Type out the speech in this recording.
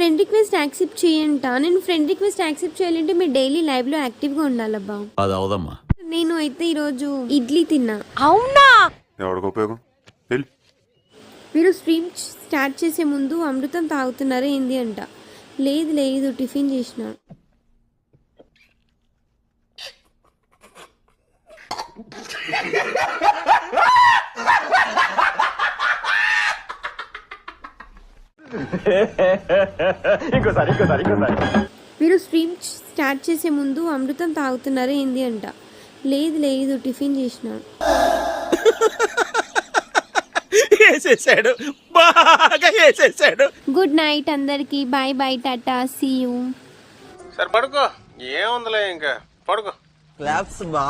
Friend request accept చేయంట. నేను friend request accept చేయాలంటే మీరు డైలీ లైవ్ లో యాక్టివ్ గా ఉండాలబ్బా. అది అవదమ్మా. నేను అయితే ఈరోజు ఇడ్లీ తిన్నా. అవునా? ఎవరికి ఉపయోగం? మీరు స్ట్రీమ్ స్టార్ట్ చేసే ముందు అమృతం తాగుతున్నారా ఏంది అంట. లేదు లేదు టిఫిన్ చేసిన. మీరు స్ట్రీమ్ స్టార్ట్ చేసే ముందు అమృతం తాగుతున్నారా ఏంది అంట. లేదు లేదు టిఫిన్ చేసిన. బాగా వేసేసాడు. గుడ్ నైట్ అందరికి. Bye bye tata see you. సరే పడుకో, ఏముందిలే ఇంకా పడుకో. క్లాప్స్ బా.